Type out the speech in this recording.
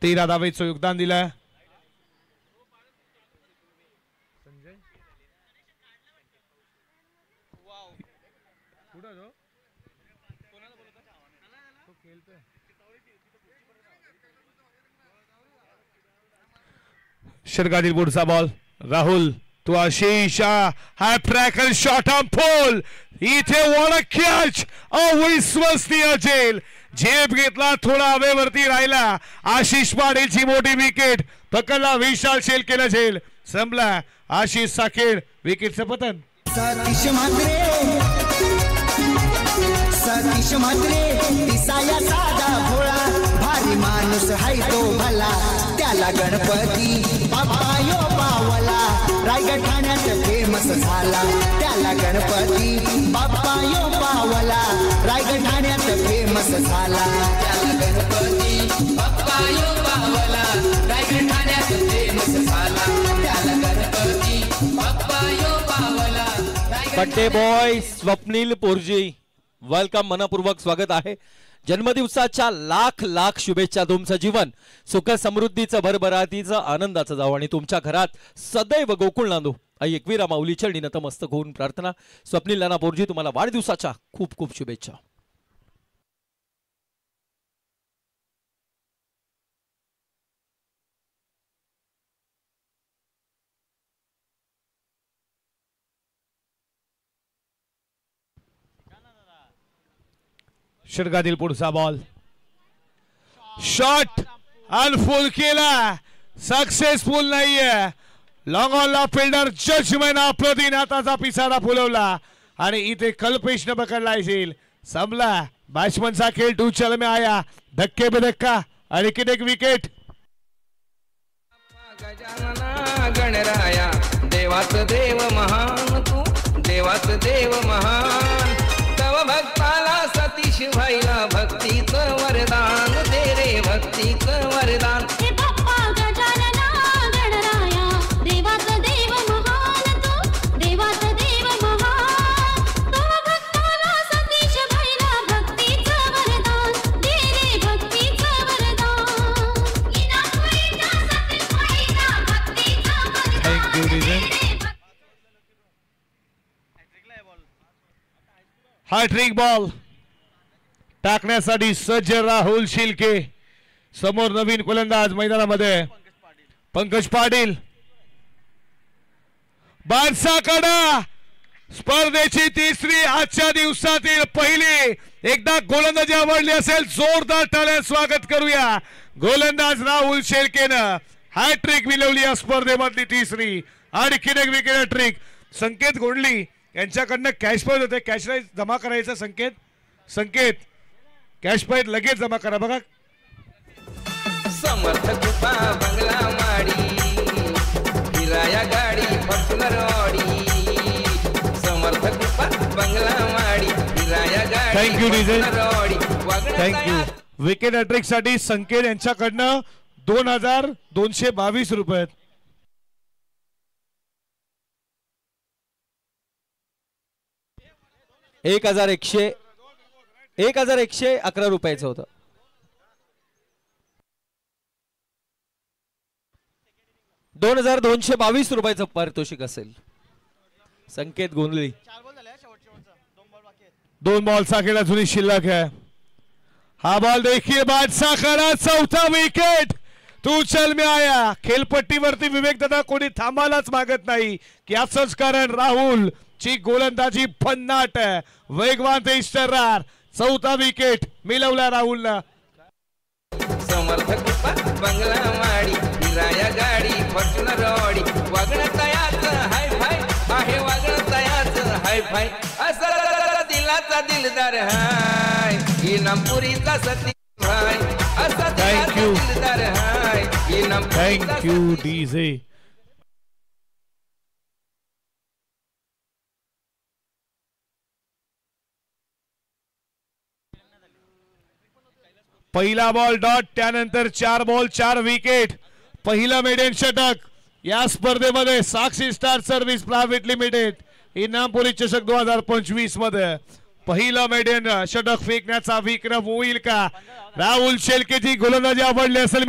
13 धावेचं योगदान दिलं. षटकातील पुढचा बॉल राहुल तो आशिष हा ट्रॅकल शॉट ऑन पोल. इथे वॉट कॅच अविश्वसनीय झेल. झेप घेतला थोडा हवेवरती राहिला. आशिष पाटीलची मोठी विकेट पकडला. विशाल शेल केला झेल. संपला आशिषचा खेळ. विकेटचं पतन. सतीश म्हात्रे दिसाया साधा भोळा भारी माणूस हाय तो भला. त्याला गणपती बाप्पा यो पावला. रायगड ठाण्यात फेमस झाला. त्याला गणपती बाप्पा यो पावला. रायगड ठाण्यात फेमस झाला. त्याला गणपती बाप्पा यो पावला. रायगड ठाण्यात फेमस झाला. त्याला गणपती बाप्पा यो पावला. बड्डे बॉय स्वप्नील पोरजी वेलकम मनपूर्वक स्वागत आहे. जन्मदिवसाच्या लाख लाख शुभेच्छा. तुमचं जीवन सुख समृद्धीचं भरभराटीचं आनंदाचं जावं आणि तुमच्या घरात सदैव गोकुळ नांदो. आई एकवीरा माऊली चरणी नतमस्तक होऊन प्रार्थना. स्वप्नील नाना पोरजी तुम्हाला वाढदिवसाच्या खूप खूप शुभेच्छा. षटकातील पुढचा बॉल शॉट अनफुल केला. सक्सेसफुल नाहीये. लॉंग ऑनला फिल्डर जजमेंट अप्रतिम हाताचा पिसारा फुलवला आणि इथे कल्पेशने पकडला झेल. संपला बॅट्समनचा खेळ. 2 चल में आया. धक्के पे धक्का आणि किती विकेट. गजानना गणराया देवात देव महान तू. देवात देव महान तव भक्ताला सतीश भाईला भक्तीचं वरदान दे रे. भक्तीचं वरदान. हे बाप्पा गजानना गणराया देवात देव महान तू. देवात देव महान तव भक्ताला सतीश भाईला भक्तीचं वरदान दे रे. भक्तीचं वरदान. इनामवाईचा सतीश भाईला भक्तीचं वरदान. हॅट्रिक बॉल टाकण्यासाठी सज्ज राहुल शिलके. समोर नवीन गोलंदाज मैदानामध्ये पंकज पाटील. बादशाह कडा स्पर्धेची तिसरी आजच्या दिवसातील पहिली. एकदा गोलंदाजी आवडली असेल जोरदार टाळ्या स्वागत करूया. गोलंदाज राहुल शेळकेनं हॅट्रिक मिळवली या स्पर्धेमधली तिसरी. आणि किती विकेट हॅट्रिक. संकेत गोंडली यांच्याकडनं कॅश प्राइज होते. कॅश प्राइज जमा करायचं. संकेत कॅश प्राइज लगेच जमा करा. बघा समर्थ कृपा बंगला माडी फिराया गाडी फॉर्च्युनर ऑडी. समर्थ कृपा बंगला माडी फिराया गाडी. Thank you DJ. Thank you. Wicket hat trick साठी संकेत यांच्याकडनं 2222 रुपये. 1111 रुपयाचं होतं. ₹2222 पारितोषिक असेल. संकेत गोंधळी. 2 बॉलचा खेळ अजूनही शिल्लक आहे. हा बॉल देखील बादशाह करा. चौथा विकेट. तू चल में आया. खेळपट्टीवरती विवेक दादा कोणी थांबायलाच मागत नाही की असंच कारण राहुल ची गोलंदाजी भन्नाट वेगवान ते इस्टरार. चौथा विकेट मिळवला राहुलला. समर्थ कृपा बंगला माडी फिराया गाडी फॉर्च्युनर ऑडी. वागणं तयाचं हाय फाय आहे. वागणं तयाचं हाय फाय. असं दिलाचा दिलदार हाय. इनामपुरीचा सतीश भाई. असा दिलदार हाय. Thank you DJ. पहिला बॉल डॉट. त्यानंतर 4 बॉल 4 विकेट. पहिला मेडन षटक या स्पर्धेमध्ये साक्षी स्टार सर्व्हिस प्रायव्हेट लिमिटेड इनामपुरी चषक 2025 मध्ये पहिला मेडन षटक फेकण्याचा विक्रम होईल का. राहुल शेळकेची गोलंदाजी आवडली असेल.